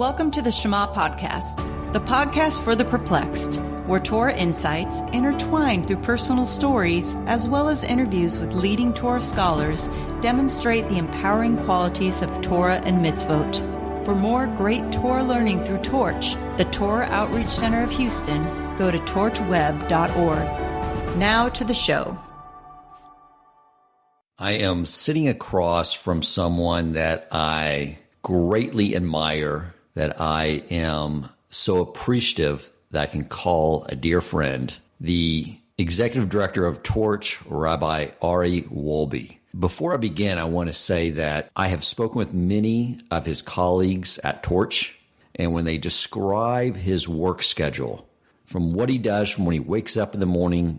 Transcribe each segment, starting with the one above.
Welcome to the Shema Podcast, the podcast for the perplexed, where Torah insights, intertwined through personal stories, as well as interviews with leading Torah scholars, demonstrate the empowering qualities of Torah and mitzvot. For more great Torah learning through Torch, the Torah Outreach Center of Houston, go to torchweb.org. Now to the show. I am sitting across from someone that I greatly admire, that I am so appreciative that I can call a dear friend, the executive director of Torch, Rabbi Aryeh Wolbe. Before I begin, I want to say that I have spoken with many of his colleagues at Torch, and when they describe his work schedule, from what he does from when he wakes up in the morning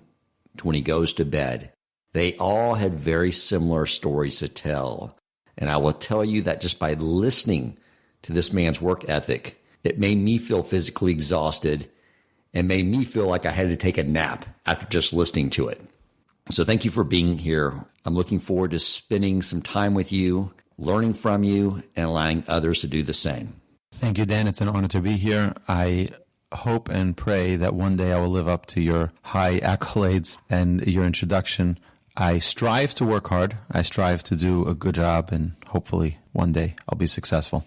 to when he goes to bed, they all had very similar stories to tell. And I will tell you that just by listening to this man's work ethic, it made me feel physically exhausted and made me feel like I had to take a nap after just listening to it. So thank you for being here. I'm looking forward to spending some time with you, learning from you, and allowing others to do the same. Thank you, Dan. It's an honor to be here. I hope and pray that one day I will live up to your high accolades and your introduction. I strive to work hard. I strive to do a good job, and hopefully one day I'll be successful.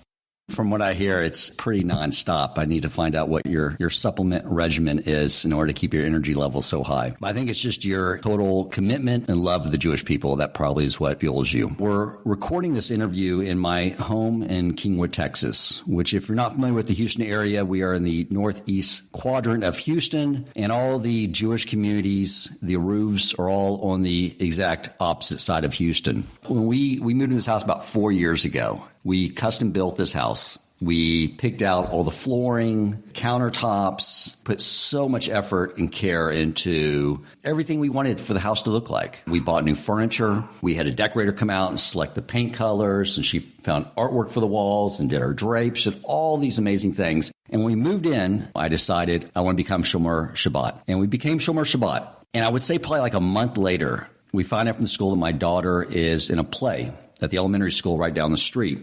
From what I hear, it's pretty nonstop. I need to find out what your supplement regimen is in order to keep your energy level so high. But I think it's just your total commitment and love of the Jewish people. That probably is what fuels you. We're recording this interview in my home in Kingwood, Texas, which if you're not familiar with the Houston area, we are in the northeast quadrant of Houston, and all the Jewish communities, the roofs are all on the exact opposite side of Houston. When we moved into this house about 4 years ago, we custom built this house. We picked out all the flooring, countertops, put so much effort and care into everything we wanted for the house to look like. We bought new furniture. We had a decorator come out and select the paint colors, and she found artwork for the walls and did our drapes and all these amazing things. And when we moved in, I decided I want to become Shomer Shabbat. And we became Shomer Shabbat. And I would say probably like a month later, we find out from the school that my daughter is in a play at the elementary school right down the street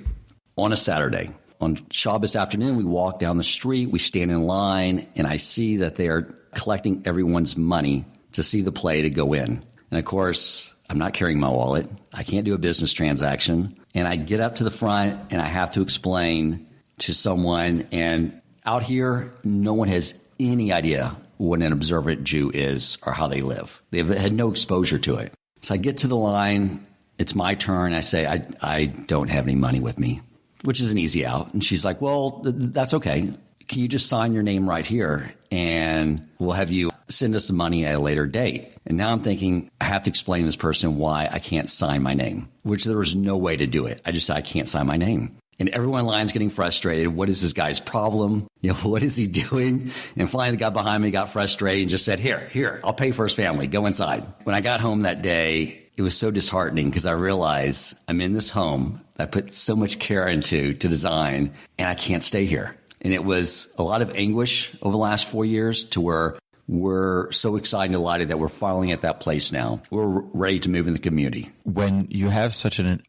on a Saturday. On Shabbos afternoon, we walk down the street, we stand in line, and I see that they are collecting everyone's money to see the play to go in. And of course, I'm not carrying my wallet. I can't do a business transaction. And I get up to the front and I have to explain to someone, and out here, no one has any idea what an observant Jew is or how they live. They've had no exposure to it. So I get to the line. It's my turn. I say, I don't have any money with me, which is an easy out. And she's like, well, that's okay. Can you just sign your name right here and we'll have you send us the money at a later date? And now I'm thinking, I have to explain to this person why I can't sign my name, which there was no way to do it. I just said, I can't sign my name. And everyone in line's getting frustrated. What is this guy's problem? What is he doing? And finally, the guy behind me got frustrated and just said, here, I'll pay for his family. Go inside. When I got home that day, it was so disheartening because I realized I'm in this home that I put so much care into to design, and I can't stay here. And it was a lot of anguish over the last 4 years to where we're so excited and delighted that we're finally at that place now. We're ready to move in the community. When you have such an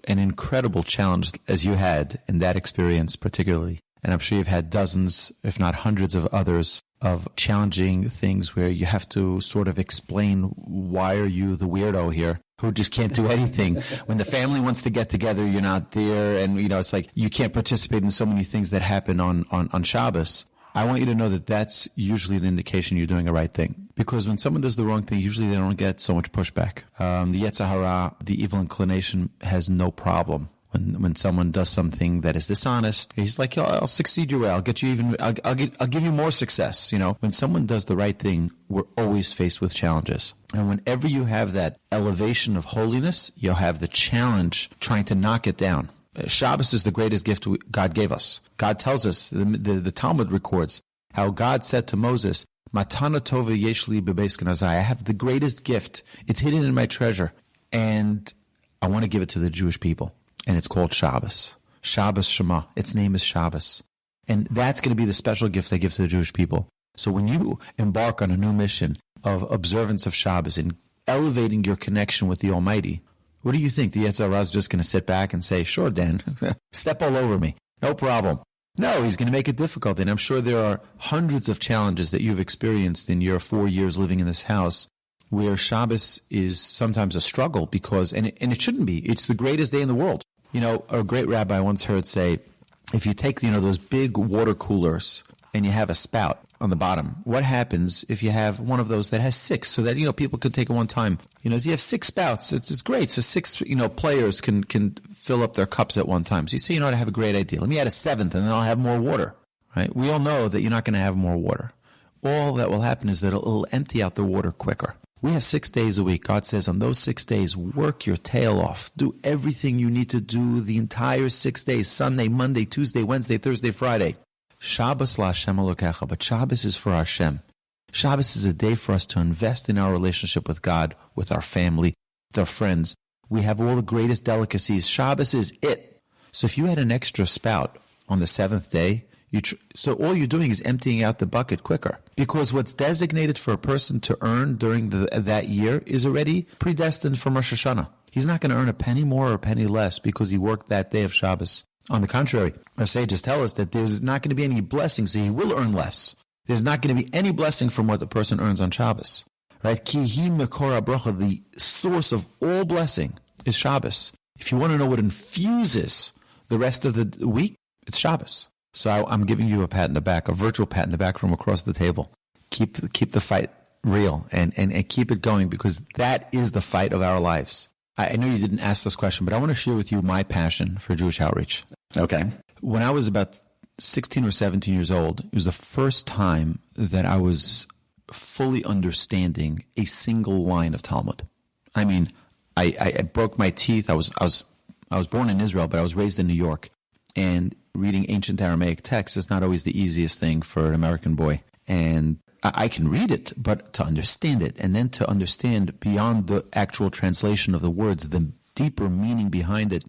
incredible challenge as you had in that experience particularly, and I'm sure you've had dozens, if not hundreds of others, of challenging things where you have to sort of explain why are you the weirdo here who just can't do anything. When the family wants to get together, you're not there, and it's like you can't participate in so many things that happen on Shabbos. I want you to know that that's usually the indication you're doing the right thing. Because when someone does the wrong thing, usually they don't get so much pushback. The Yetzer Hara, the evil inclination, has no problem. When someone does something that is dishonest, he's like, I'll succeed your way. I'll get you even. I'll give you more success. When someone does the right thing, we're always faced with challenges. And whenever you have that elevation of holiness, you'll have the challenge trying to knock it down. Shabbos is the greatest gift God gave us. God tells us, the Talmud records, how God said to Moses, Matana tova yesh li bebeis Kenazai. I have the greatest gift. It's hidden in my treasure. And I want to give it to the Jewish people. And it's called Shabbos. Shabbos Shema. Its name is Shabbos. And that's going to be the special gift I give to the Jewish people. So when you embark on a new mission of observance of Shabbos and elevating your connection with the Almighty, what do you think? The Yetzer Hara is just going to sit back and say, sure, Dan, step all over me. No problem. No, he's going to make it difficult. And I'm sure there are hundreds of challenges that you've experienced in your 4 years living in this house where Shabbos is sometimes a struggle because, and it shouldn't be, it's the greatest day in the world. You know, a great rabbi I once heard say, if you take, those big water coolers and you have a spout on the bottom, what happens if you have one of those that has 6 so that, people can take it one time? So you have 6 spouts. It's great. So 6, players can fill up their cups at one time. So you say, I have a great idea. Let me add a 7th and then I'll have more water, right? We all know that you're not going to have more water. All that will happen is that it'll empty out the water quicker. We have 6 days a week. God says on those 6 days, work your tail off. Do everything you need to do the entire 6 days, Sunday, Monday, Tuesday, Wednesday, Thursday, Friday. Shabbos la Hashem Elokecha, but Shabbos is for Hashem. Shabbos is a day for us to invest in our relationship with God, with our family, with our friends. We have all the greatest delicacies. Shabbos is it. So if you had an extra spout on the 7th day, so all you're doing is emptying out the bucket quicker. Because what's designated for a person to earn during that year is already predestined from Rosh Hashanah. He's not going to earn a penny more or a penny less because he worked that day of Shabbos. On the contrary, our sages tell us that there's not going to be any blessing, so he will earn less. There's not going to be any blessing from what the person earns on Shabbos. Right? Ki hi mekor habracha, the source of all blessing is Shabbos. If you want to know what infuses the rest of the week, it's Shabbos. So I'm giving you a pat in the back, a virtual pat in the back from across the table. Keep the fight real and keep it going because that is the fight of our lives. I know you didn't ask this question, but I want to share with you my passion for Jewish outreach. Okay. When I was about 16 or 17 years old, it was the first time that I was fully understanding a single line of Talmud. I mean, I broke my teeth. I was born in Israel, but I was raised in New York. And reading ancient Aramaic text is not always the easiest thing for an American boy. And I can read it, but to understand it, and then to understand beyond the actual translation of the words, the deeper meaning behind it.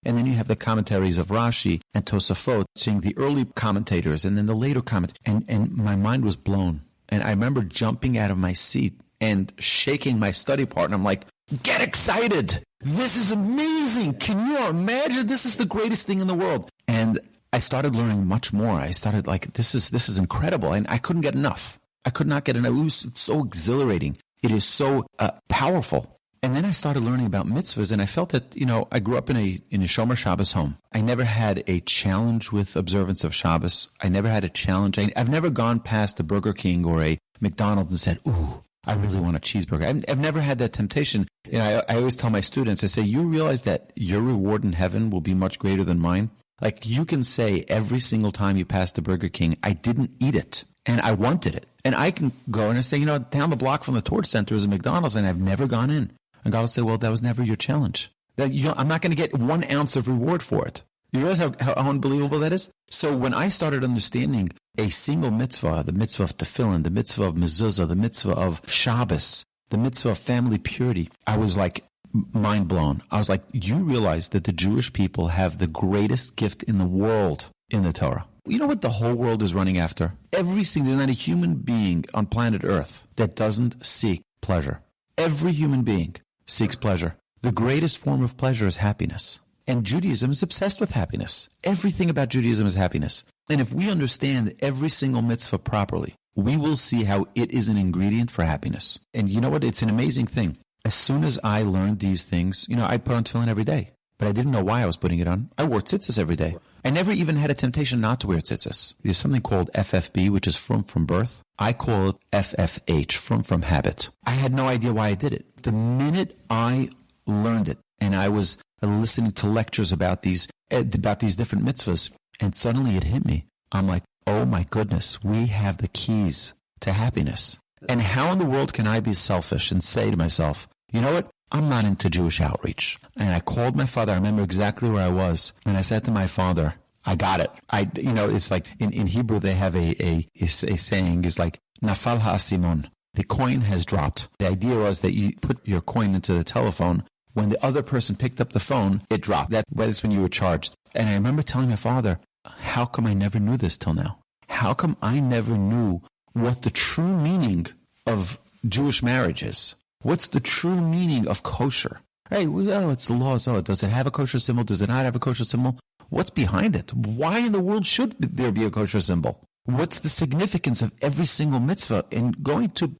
And then you have the commentaries of Rashi and Tosafot, seeing the early commentators and then the later commentators. And my mind was blown. And I remember jumping out of my seat and shaking my study partner. I'm like, get excited. This is amazing. Can you imagine? This is the greatest thing in the world. And I started learning much more. I started like, this is incredible. And I couldn't get enough. I could not get enough. It was so exhilarating. It is so powerful. And then I started learning about mitzvahs, and I felt that, I grew up in a Shomer Shabbos home. I never had a challenge with observance of Shabbos. I never had a challenge. I've never gone past a Burger King or a McDonald's and said, ooh, I really want a cheeseburger. I've never had that temptation. I always tell my students, I say, you realize that your reward in heaven will be much greater than mine? Like you can say every single time you pass the Burger King, I didn't eat it, and I wanted it. And I can go and say, down the block from the Torch Center is a McDonald's, and I've never gone in. And God will say, well, that was never your challenge. I'm not going to get 1 ounce of reward for it. You realize how unbelievable that is? So when I started understanding a single mitzvah, the mitzvah of tefillin, the mitzvah of mezuzah, the mitzvah of Shabbos, the mitzvah of family purity, I was like mind blown. I was like, you realize that the Jewish people have the greatest gift in the world in the Torah. You know what the whole world is running after? There's not a human being on planet Earth that doesn't seek pleasure. Every human being seeks pleasure. The greatest form of pleasure is happiness. And Judaism is obsessed with happiness. Everything about Judaism is happiness. And if we understand every single mitzvah properly, we will see how it is an ingredient for happiness. And you know what? It's an amazing thing. As soon as I learned these things, I put on tefillin every day. But I didn't know why I was putting it on. I wore tzitzis every day. I never even had a temptation not to wear tzitzis. There's something called FFB, which is from birth. I call it FFH, from habit. I had no idea why I did it. The minute I learned it, and I was listening to lectures about these different mitzvahs, and suddenly it hit me. I'm like, oh my goodness, we have the keys to happiness. And how in the world can I be selfish and say to myself, you know what? I'm not into Jewish outreach. And I called my father. I remember exactly where I was. And I said to my father, I got it. It's like in Hebrew, they have a saying is like, Nafal ha'asimon. The coin has dropped. The idea was that you put your coin into the telephone. When the other person picked up the phone, it dropped. That's when you were charged. And I remember telling my father, how come I never knew this till now? How come I never knew what the true meaning of Jewish marriage is? What's the true meaning of kosher? Hey, it's the laws. Does it have a kosher symbol? Does it not have a kosher symbol? What's behind it? Why in the world should there be a kosher symbol? What's the significance of every single mitzvah? And going to,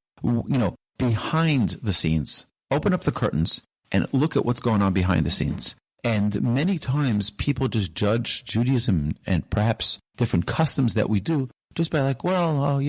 behind the scenes, open up the curtains and look at what's going on behind the scenes. And many times people just judge Judaism and perhaps different customs that we do just by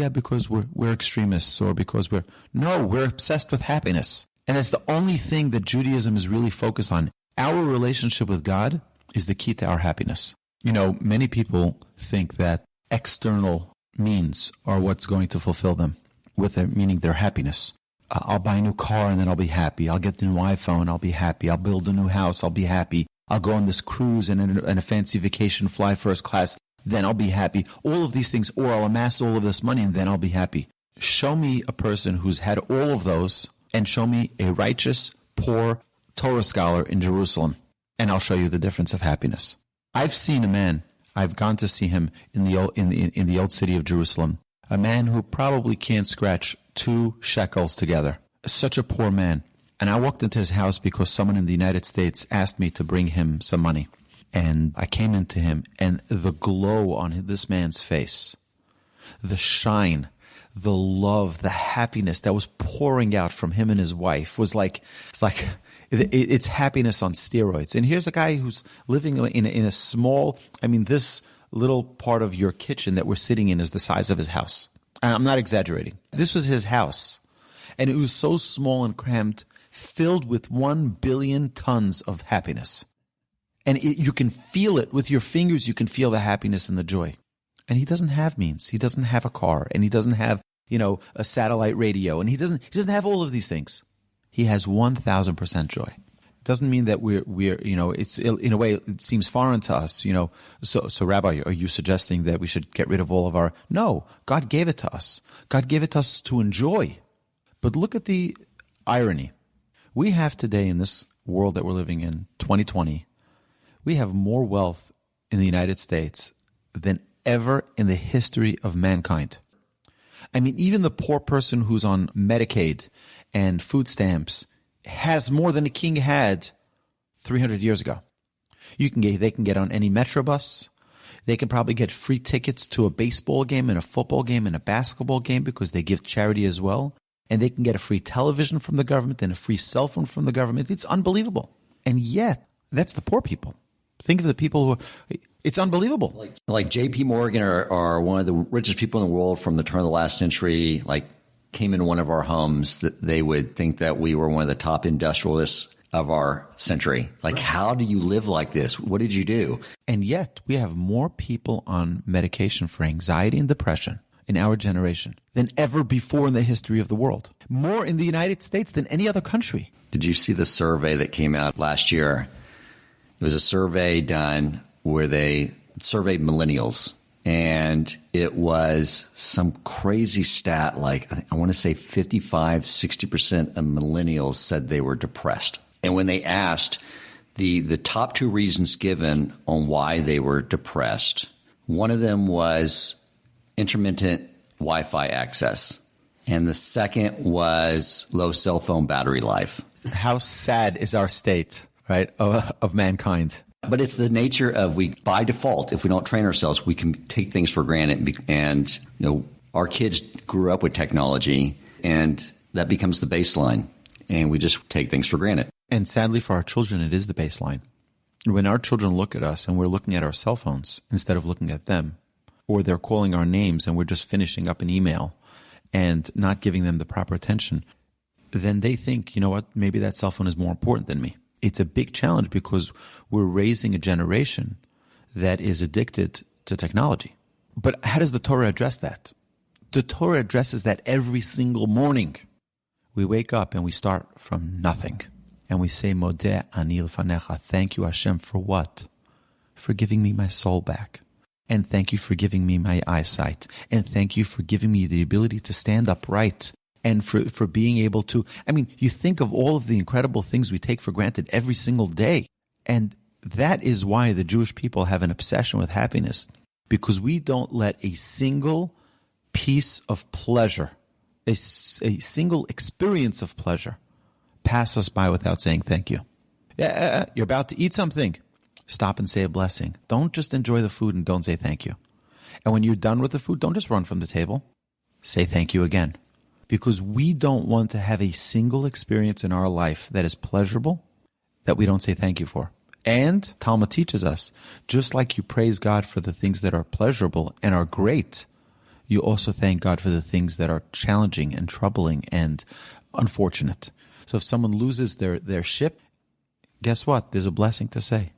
because we're extremists or because we're obsessed with happiness. And it's the only thing that Judaism is really focused on. Our relationship with God is the key to our happiness. Many people think that external means are what's going to fulfill them, meaning their happiness. I'll buy a new car and then I'll be happy. I'll get the new iPhone, I'll be happy. I'll build a new house, I'll be happy. I'll go on this cruise and a fancy vacation, fly first class, then I'll be happy. All of these things, or I'll amass all of this money and then I'll be happy. Show me a person who's had all of those and show me a righteous, poor Torah scholar in Jerusalem, and I'll show you the difference of happiness. I've seen a man, I've gone to see him in the old city of Jerusalem, a man who probably can't scratch 2 shekels together. Such a poor man. And I walked into his house because someone in the United States asked me to bring him some money. And I came into him, and the glow on this man's face, the shine, the love, the happiness that was pouring out from him and his wife was it's happiness on steroids. And here's a guy who's living in a small, this little part of your kitchen that we're sitting in is the size of his house. And I'm not exaggerating. This was his house. And it was so small and cramped, filled with 1 billion tons of happiness. And you can feel it with your fingers. You can feel the happiness and the joy. And he doesn't have means. He doesn't have a car, and he doesn't have, a satellite radio, and he doesn't have all of these things. He has 1,000% joy. Doesn't mean that we're it's in a way it seems foreign to us, So Rabbi, are you suggesting that we should get rid of all of our? No, God gave it to us. God gave it to us to enjoy. But look at the irony. We have today in this world that we're living in, 2020, we have more wealth in the United States than ever in the history of mankind. Even the poor person who's on Medicaid and food stamps has more than a king had 300 years ago. They can get on any metro bus. They can probably get free tickets to a baseball game and a football game and a basketball game because they give charity as well. And they can get a free television from the government and a free cell phone from the government. It's unbelievable. And yet, that's the poor people. Think of the people who it's unbelievable. Like J.P. Morgan are one of the richest people in the world from the turn of the last century, came into one of our homes, that they would think that we were one of the top industrialists of our century. How do you live like this? What did you do? And yet we have more people on medication for anxiety and depression in our generation than ever before in the history of the world. More in the United States than any other country. Did you see the survey that came out last year? There was a survey done where they surveyed millennials, and it was some crazy stat, I want to say 55, 60% of millennials said they were depressed. And when they asked the top 2 reasons given on why they were depressed, one of them was intermittent Wi-Fi access, and the second was low cell phone battery life. How sad is our state, right, of mankind? But it's the nature of by default, if we don't train ourselves, we can take things for granted. And, our kids grew up with technology, and that becomes the baseline. And we just take things for granted. And sadly for our children, it is the baseline. When our children look at us and we're looking at our cell phones instead of looking at them, or they're calling our names and we're just finishing up an email and not giving them the proper attention, then they think, maybe that cell phone is more important than me. It's a big challenge because we're raising a generation that is addicted to technology. But how does the Torah address that? The Torah addresses that every single morning. We wake up and we start from nothing. And we say, Modeh ani lefanecha. Thank you, Hashem, for what? For giving me my soul back. And thank you for giving me my eyesight. And thank you for giving me the ability to stand upright. And for being able to, you think of all of the incredible things we take for granted every single day. And that is why the Jewish people have an obsession with happiness, because we don't let a single piece of pleasure, a single experience of pleasure, pass us by without saying thank you. You're about to eat something. Stop and say a blessing. Don't just enjoy the food and don't say thank you. And when you're done with the food, don't just run from the table. Say thank you again. Because we don't want to have a single experience in our life that is pleasurable that we don't say thank you for. And Talmud teaches us, just like you praise God for the things that are pleasurable and are great, you also thank God for the things that are challenging and troubling and unfortunate. So if someone loses their ship, guess what? There's a blessing to say.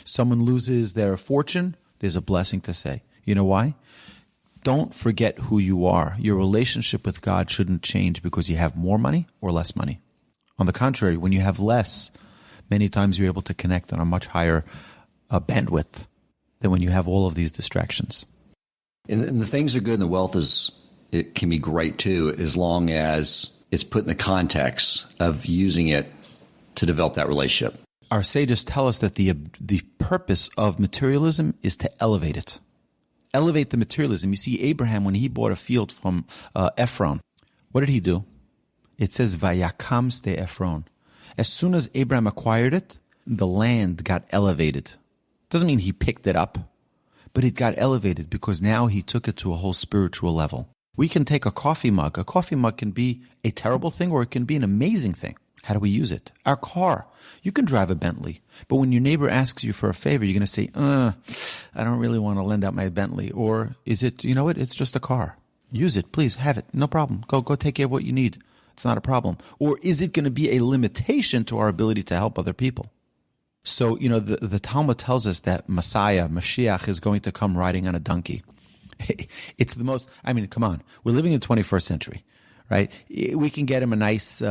Someone loses their fortune, there's a blessing to say. You know why? Don't forget who you are. Your relationship with God shouldn't change because you have more money or less money. On the contrary, when you have less, many times you're able to connect on a much higher bandwidth than when you have all of these distractions. And the things are good and the wealth it can be great too, as long as it's put in the context of using it to develop that relationship. Our sages tell us that the purpose of materialism is to elevate it. Elevate the materialism. You see, Abraham, when he bought a field from Ephron, what did he do? It says, Vayakam ste Ephron. As soon as Abraham acquired it, the land got elevated. Doesn't mean he picked it up, but it got elevated because now he took it to a whole spiritual level. We can take a coffee mug. A coffee mug can be a terrible thing or it can be an amazing thing. How do we use it? Our car. You can drive a Bentley, but when your neighbor asks you for a favor, you're going to say, I don't really want to lend out my Bentley. Or is it, you know what, it's just a car. Use it, please, have it, no problem. Go take care of what you need. It's not a problem. Or is it going to be a limitation to our ability to help other people? So, you know, the Talmud tells us that Messiah, Mashiach, is going to come riding on a donkey. It's the most, I mean, come on. We're living in the 21st century, right? We can get him a nice,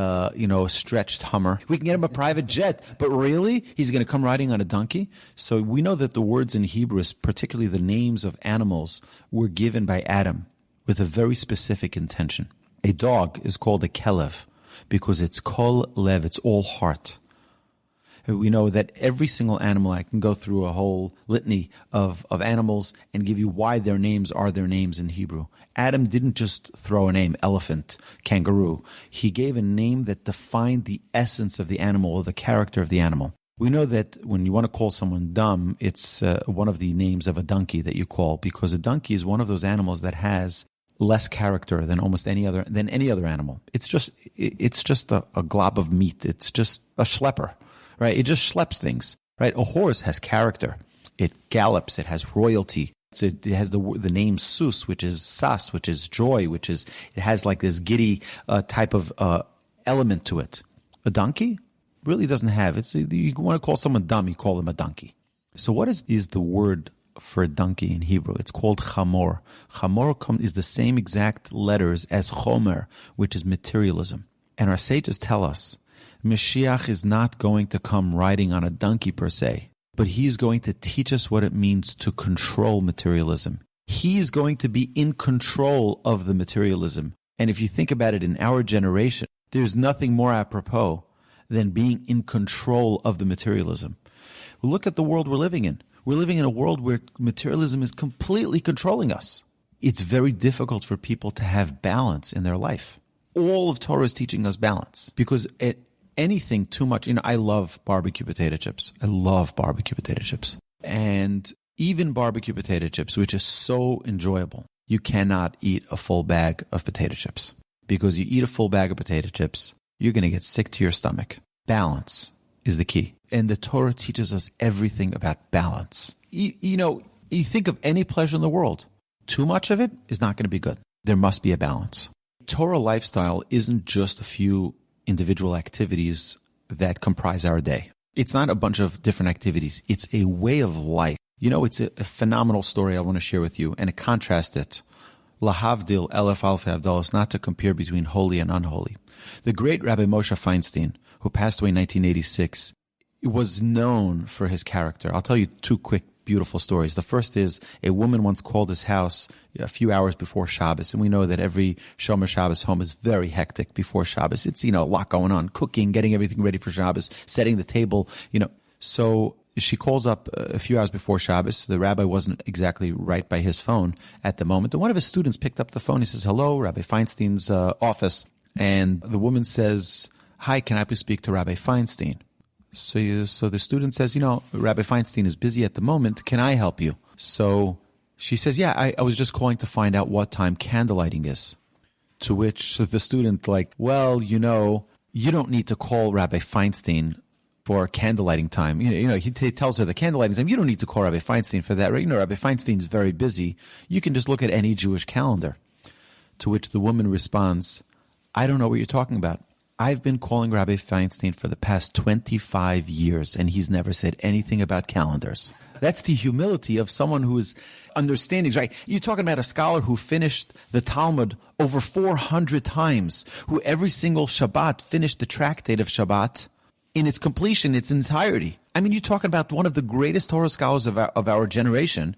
stretched Hummer. We can get him a private jet. But really, he's going to come riding on a donkey? So we know that the words in Hebrew, particularly the names of animals, were given by Adam with a very specific intention. A dog is called a kelev because it's kol lev, it's all heart. We know that every single animal, I can go through a whole litany of animals and give you why their names are their names in Hebrew. Adam didn't just throw a name, elephant, kangaroo. He gave a name that defined the essence of the animal or the character of the animal. We know that when you want to call someone dumb, it's one of the names of a donkey that you call, because a donkey is one of those animals that has less character than almost any other animal. It's just a glob of meat. It's just a schlepper. Right? It just schleps things, right? A horse has character. It gallops. It has royalty. It has the name sus, which is sas, which is joy, it has like this giddy type of element to it. A donkey really doesn't have it. You want to call someone dumb, you call them a donkey. So what is the word for a donkey in Hebrew? It's called chamor. Chamor is the same exact letters as chomer, which is materialism. And our sages tell us Mashiach is not going to come riding on a donkey per se, but he's going to teach us what it means to control materialism. He's going to be in control of the materialism. And if you think about it in our generation, there's nothing more apropos than being in control of the materialism. Look at the world we're living in. We're living in a world where materialism is completely controlling us. It's very difficult for people to have balance in their life. All of Torah is teaching us balance because anything too much, I love barbecue potato chips. I love barbecue potato chips. And even barbecue potato chips, which is so enjoyable, you cannot eat a full bag of potato chips. Because you eat a full bag of potato chips, you're going to get sick to your stomach. Balance is the key. And the Torah teaches us everything about balance. You think of any pleasure in the world. Too much of it is not going to be good. There must be a balance. Torah lifestyle isn't just a few individual activities that comprise our day. It's not a bunch of different activities. It's a way of life. It's a phenomenal story I want to share with you, and to contrast it. Lahavdil elef alfei avdalos, not to compare between holy and unholy. The great Rabbi Moshe Feinstein, who passed away in 1986, was known for his character. I'll tell you two quick, beautiful stories. The first is a woman once called his house a few hours before Shabbos, and we know that every Shomer Shabbos home is very hectic before Shabbos. It's, a lot going on, cooking, getting everything ready for Shabbos, setting the table, So she calls up a few hours before Shabbos. The rabbi wasn't exactly right by his phone at the moment. And one of his students picked up the phone. He says, "Hello, Rabbi Feinstein's office." And the woman says, "Hi, can I please speak to Rabbi Feinstein?" So the student says, Rabbi Feinstein is busy at the moment. Can I help you? So she says, yeah, I was just calling to find out what time candlelighting is. To which the student well, you don't need to call Rabbi Feinstein for candlelighting time. He tells her the candlelighting time. You don't need to call Rabbi Feinstein for that. Right? Rabbi Feinstein is very busy. You can just look at any Jewish calendar. To which the woman responds, I don't know what you're talking about. I've been calling Rabbi Feinstein for the past 25 years, and he's never said anything about calendars. That's the humility of someone who is understanding, right? You're talking about a scholar who finished the Talmud over 400 times, who every single Shabbat finished the tractate of Shabbat in its completion, its entirety. I mean, you're talking about one of the greatest Torah scholars of our generation,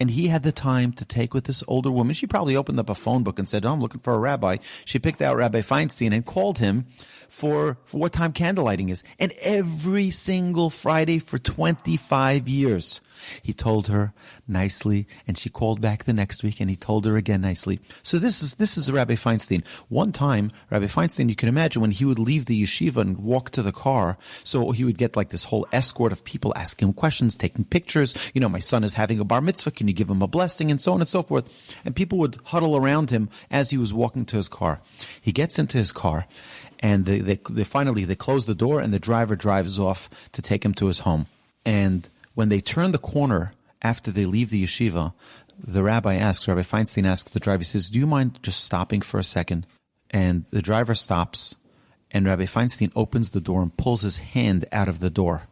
and he had the time to take with this older woman. She probably opened up a phone book and said, I'm looking for a rabbi. She picked out Rabbi Feinstein and called him for what time candlelighting is. And every single Friday for 25 years, he told her nicely, and she called back the next week, and he told her again nicely. So this is Rabbi Feinstein. One time, Rabbi Feinstein, you can imagine when he would leave the yeshiva and walk to the car, so he would get this whole escort of people asking him questions, taking pictures. My son is having a bar mitzvah. Can you give him a blessing? And so on and so forth. And people would huddle around him as he was walking to his car. He gets into his car, and they finally close the door, and the driver drives off to take him to his home. And when they turn the corner after they leave the yeshiva, Rabbi Feinstein asks the driver, he says, do you mind just stopping for a second? And the driver stops, and Rabbi Feinstein opens the door and pulls his hand out of the door.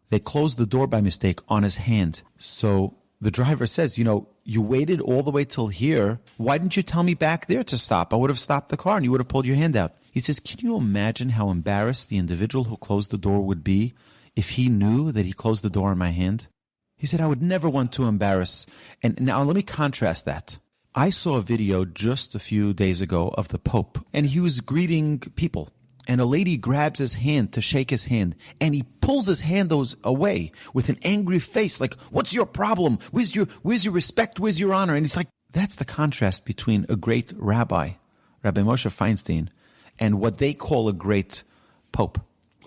They closed the door by mistake on his hand. So the driver says, you waited all the way till here. Why didn't you tell me back there to stop? I would have stopped the car and you would have pulled your hand out. He says, can you imagine how embarrassed the individual who closed the door would be if he knew that he closed the door on my hand? He said, I would never want to embarrass. And now let me contrast that. I saw a video just a few days ago of the Pope, and he was greeting people. And a lady grabs his hand to shake his hand, and he pulls his hand away with an angry face, like, what's your problem? Where's your respect? Where's your honor? And he's like, that's the contrast between a great rabbi, Rabbi Moshe Feinstein, and what they call a great Pope.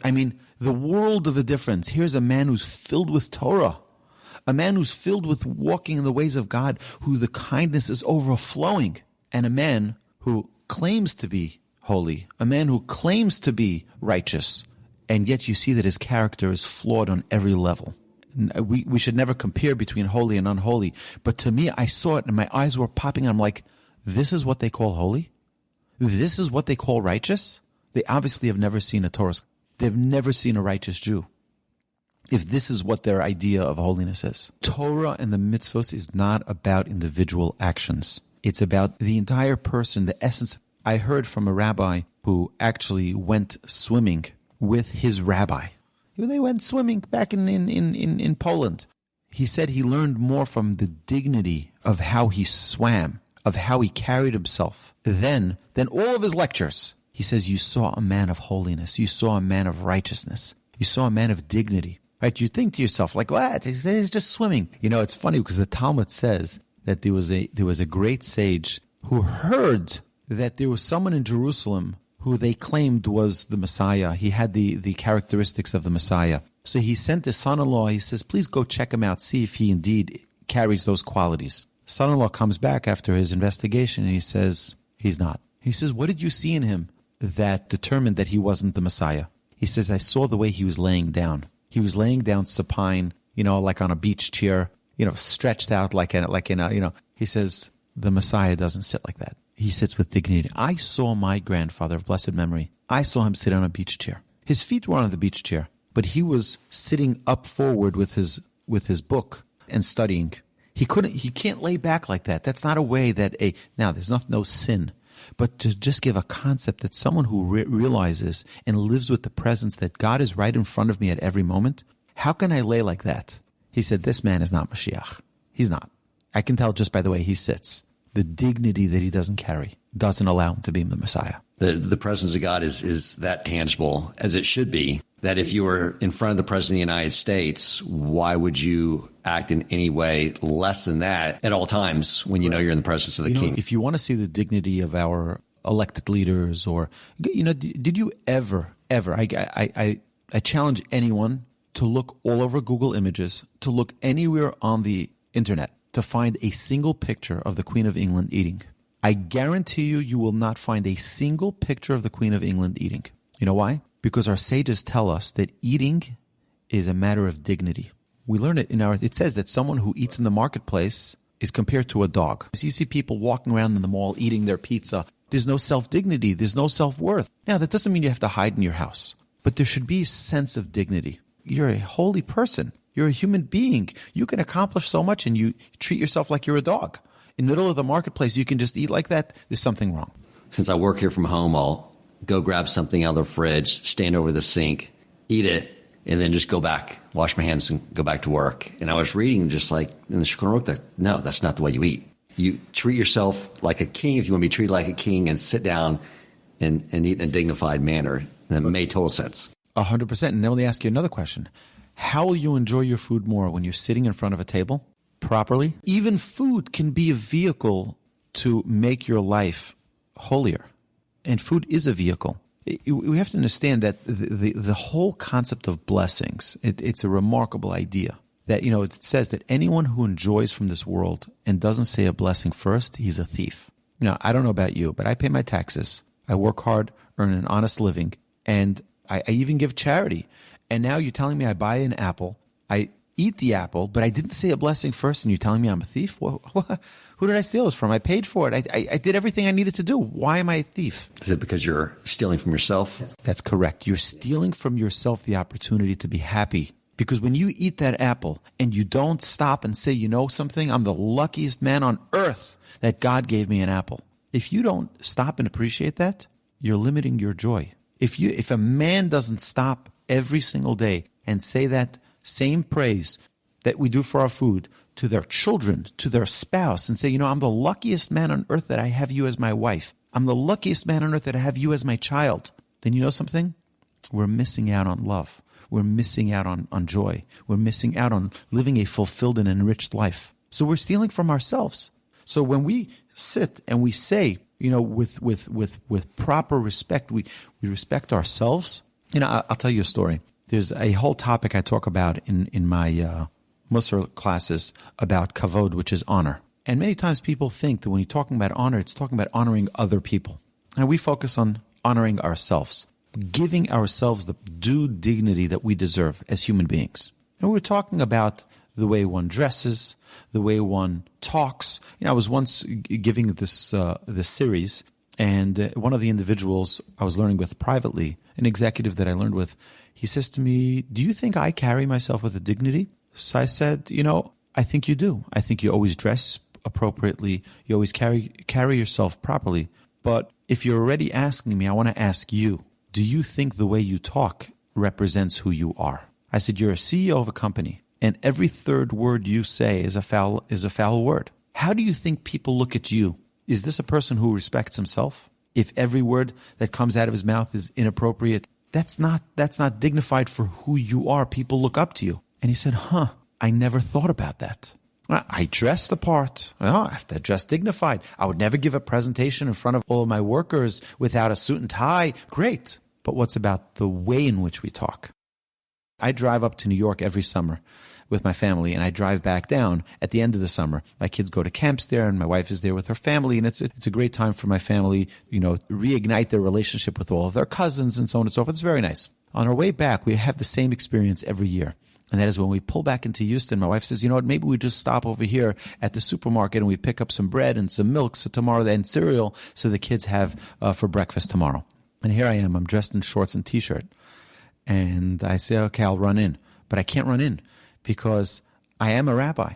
I mean, the world of a difference. Here's a man who's filled with Torah, a man who's filled with walking in the ways of God, who the kindness is overflowing, and a man who claims to be holy, a man who claims to be righteous, and yet you see that his character is flawed on every level. We should never compare between holy and unholy, but to me, I saw it and my eyes were popping, and I'm like, this is what they call holy? This is what they call righteous? They obviously have never seen a Torah. They've never seen a righteous Jew, if this is what their idea of holiness is. Torah and the mitzvos is not about individual actions. It's about the entire person, the essence. I heard from a rabbi who actually went swimming with his rabbi. They went swimming back in Poland. He said he learned more from the dignity of how he swam, of how he carried himself, than all of his lectures. He says, you saw a man of holiness. You saw a man of righteousness. You saw a man of dignity. Right? You think to yourself, like, what? He's just swimming. It's funny because the Talmud says that there was a great sage who heard that there was someone in Jerusalem who they claimed was the Messiah. He had the characteristics of the Messiah. So he sent his son-in-law. He says, please go check him out, see if he indeed carries those qualities. Son-in-law comes back after his investigation and he says, he's not. He says, what did you see in him that determined that he wasn't the Messiah? He says, I saw the way he was laying down. He was laying down supine, like on a beach chair, stretched out he says, the Messiah doesn't sit like that. He sits with dignity. I saw my grandfather of blessed memory. I saw him sit on a beach chair. His feet were on the beach chair, but he was sitting up forward with his book and studying. He can't lay back like that. That's not a way that now there's no sin, but to just give a concept that someone who realizes and lives with the presence that God is right in front of me at every moment, how can I lay like that? He said, this man is not Mashiach. He's not. I can tell just by the way he sits. The dignity that he doesn't carry doesn't allow him to be the Messiah. The presence of God is that tangible as it should be, that if you were in front of the President of the United States, why would you act in any way less than that at all times when you know you're in the presence of the King? If you want to see the dignity of our elected leaders, or, did you ever, I I challenge anyone to look all over Google Images, to look anywhere on the internet, to find a single picture of the Queen of England eating. I guarantee you, you will not find a single picture of the Queen of England eating. You know why? Because our sages tell us that eating is a matter of dignity. We learn it it says that someone who eats in the marketplace is compared to a dog. So you see people walking around in the mall eating their pizza. There's no self-dignity. There's no self-worth. Now, that doesn't mean you have to hide in your house, but there should be a sense of dignity. You're a holy person. You're a human being. You can accomplish so much, and you treat yourself like you're a dog. In the middle of the marketplace, you can just eat like that. There's something wrong. Since I work here from home, I'll go grab something out of the fridge, stand over the sink, eat it, and then just go back, wash my hands, and go back to work. And I was reading just like in the Shulchan Aruch that, no, that's not the way you eat. You treat yourself like a king if you want to be treated like a king, and sit down and eat in a dignified manner. That made total sense. 100%. And now let me ask you another question. How will you enjoy your food more when you're sitting in front of a table properly? Even food can be a vehicle to make your life holier. And food is a vehicle. We have to understand that the whole concept of blessings, it's a remarkable idea. That, it says that anyone who enjoys from this world and doesn't say a blessing first, he's a thief. Now, I don't know about you, but I pay my taxes. I work hard, earn an honest living, and I even give charity. And now you're telling me I buy an apple, I eat the apple, but I didn't say a blessing first, and you're telling me I'm a thief? Who did I steal this from? I paid for it. I did everything I needed to do. Why am I a thief? Is it because you're stealing from yourself? That's correct. You're stealing from yourself the opportunity to be happy. Because when you eat that apple and you don't stop and say, you know something, I'm the luckiest man on earth that God gave me an apple. If you don't stop and appreciate that, you're limiting your joy. If a man doesn't stop every single day and say that same praise that we do for our food to their children, to their spouse, and say, I'm the luckiest man on earth that I have you as my wife. I'm the luckiest man on earth that I have you as my child. Then you know something? We're missing out on love. We're missing out on joy. We're missing out on living a fulfilled and enriched life. So we're stealing from ourselves. So when we sit and we say, with proper respect, we respect ourselves. I'll tell you a story. There's a whole topic I talk about in my Musar classes about kavod, which is honor. And many times people think that when you're talking about honor, it's talking about honoring other people. And we focus on honoring ourselves, giving ourselves the due dignity that we deserve as human beings. And we're talking about the way one dresses, the way one talks. I was once giving this series, and one of the individuals I was learning with privately, an executive that I learned with, he says to me, do you think I carry myself with a dignity? So I said, I think you do. I think you always dress appropriately. You always carry yourself properly. But if you're already asking me, I want to ask you, do you think the way you talk represents who you are? I said, you're a CEO of a company, and every third word you say is a foul word. How do you think people look at you? Is this a person who respects himself? If every word that comes out of his mouth is inappropriate, that's not dignified for who you are. People look up to you. And he said, I never thought about that. I dress the part. I have to dress dignified. I would never give a presentation in front of all of my workers without a suit and tie. Great. But what's about the way in which we talk? I drive up to New York every summer with my family, and I drive back down at the end of the summer. My kids go to camps there, and my wife is there with her family, and it's a great time for my family, reignite their relationship with all of their cousins and so on and so forth. It's very nice. On our way back, we have the same experience every year. And that is when we pull back into Houston, my wife says, maybe we just stop over here at the supermarket and we pick up some bread and some milk and cereal so the kids have for breakfast tomorrow. And here I am. I'm dressed in shorts and T-shirt. And I say, okay, I'll run in. But I can't run in because I am a rabbi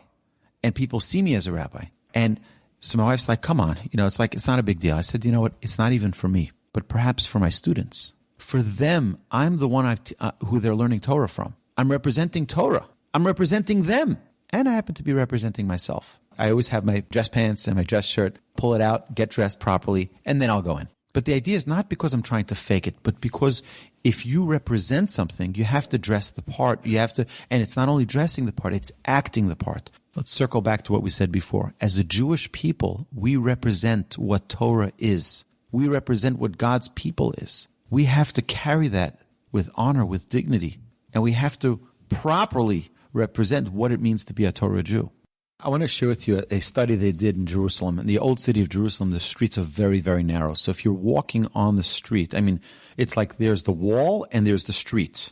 and people see me as a rabbi. And so my wife's like, come on. It's not a big deal. I said, you know what? It's not even for me, but perhaps for my students. For them, I'm the one who they're learning Torah from. I'm representing Torah. I'm representing them. And I happen to be representing myself. I always have my dress pants and my dress shirt, pull it out, get dressed properly, and then I'll go in. But the idea is not because I'm trying to fake it, but because if you represent something, you have to dress the part. And it's not only dressing the part, it's acting the part. Let's circle back to what we said before. As a Jewish people, we represent what Torah is. We represent what God's people is. We have to carry that with honor, with dignity. And we have to properly represent what it means to be a Torah Jew. I want to share with you a study they did in Jerusalem. In the old city of Jerusalem, the streets are very, very narrow. So if you're walking on the street, it's like there's the wall and there's the street.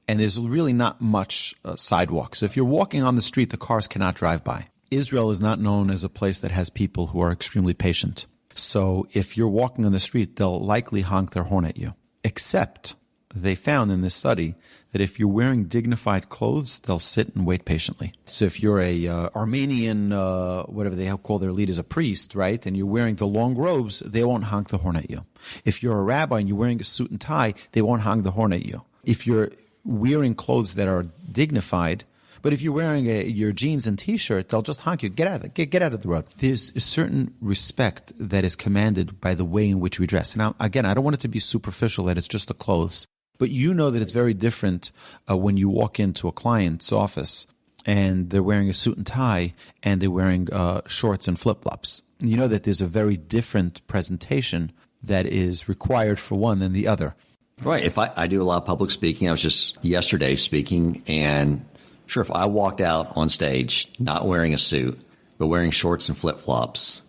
And there's really not much sidewalk. So if you're walking on the street, the cars cannot drive by. Israel is not known as a place that has people who are extremely patient. So if you're walking on the street, they'll likely honk their horn at you. Except they found in this study that if you're wearing dignified clothes, they'll sit and wait patiently. So if you're a Armenian, whatever they call their leaders, a priest, right, and you're wearing the long robes, they won't honk the horn at you. If you're a rabbi and you're wearing a suit and tie, they won't honk the horn at you. If you're wearing clothes that are dignified, but if you're wearing your jeans and T-shirt, they'll just honk you. Get out of the road. There's a certain respect that is commanded by the way in which we dress. Now, again, I don't want it to be superficial that it's just the clothes. But you know that it's very different when you walk into a client's office and they're wearing a suit and tie and they're wearing shorts and flip-flops. You know that there's a very different presentation that is required for one than the other. Right. If I do a lot of public speaking, I was just yesterday speaking, and sure, if I walked out on stage not wearing a suit but wearing shorts and flip-flops,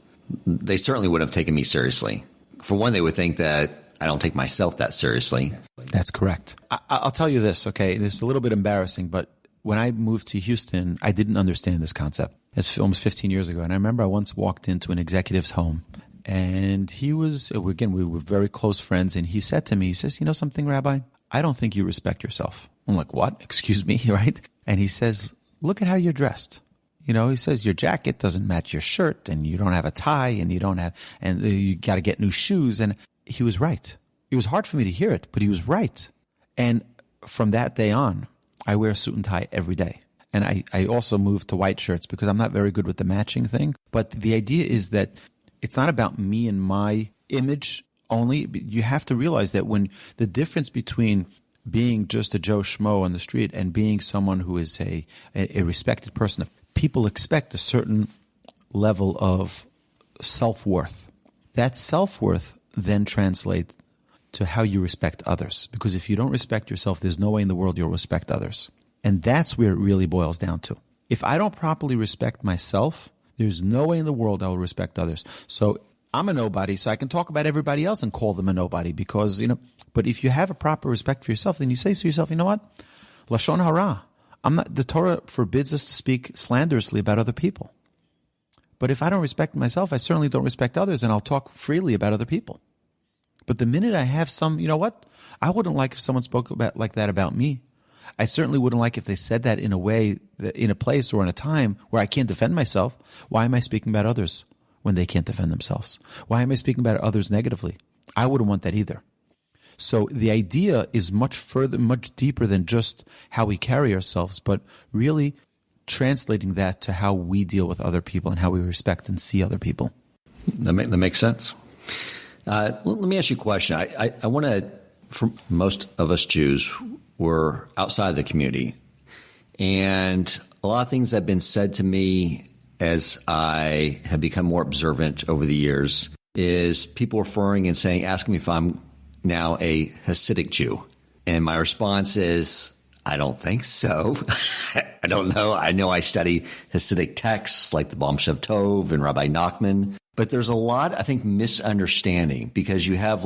they certainly would have taken me seriously. For one, they would think that I don't take myself that seriously. That's correct. I'll tell you this, okay? It's a little bit embarrassing, but when I moved to Houston, I didn't understand this concept. It's almost 15 years ago, and I remember I once walked into an executive's home, and he was, again, we were very close friends, and he said to me, he says, you know something, Rabbi? I don't think you respect yourself. I'm like, what? Excuse me, right? And he says, look at how you're dressed. You know, he says your jacket doesn't match your shirt, and you don't have a tie, and you got to get new shoes, and he was right. It was hard for me to hear it, but he was right. And from that day on, I wear a suit and tie every day. And I also moved to white shirts because I'm not very good with the matching thing. But the idea is that it's not about me and my image only. You have to realize that when the difference between being just a Joe Schmo on the street and being someone who is a respected person, people expect a certain level of self-worth. That self-worth then translates to how you respect others. Because if you don't respect yourself, there's no way in the world you'll respect others. And that's where it really boils down to. If I don't properly respect myself, there's no way in the world I will respect others. So I'm a nobody, so I can talk about everybody else and call them a nobody because, but if you have a proper respect for yourself, then you say to yourself, you know what? Lashon hara. The Torah forbids us to speak slanderously about other people. But if I don't respect myself, I certainly don't respect others, and I'll talk freely about other people. But the minute I have you know what? I wouldn't like if someone spoke like that about me. I certainly wouldn't like if they said that in a way, in a place or in a time where I can't defend myself. Why am I speaking about others when they can't defend themselves? Why am I speaking about others negatively? I wouldn't want that either. So the idea is much deeper than just how we carry ourselves, but really translating that to how we deal with other people and how we respect and see other people. That makes sense. Let me ask you a question. I want to, for most of us Jews, we're outside the community. And a lot of things have been said to me as I have become more observant over the years is people referring and asking me if I'm now a Hasidic Jew. And my response is, I don't think so. I don't know. I know I study Hasidic texts like the Baal Shem Tov and Rabbi Nachman. But there's a lot, I think, misunderstanding because you have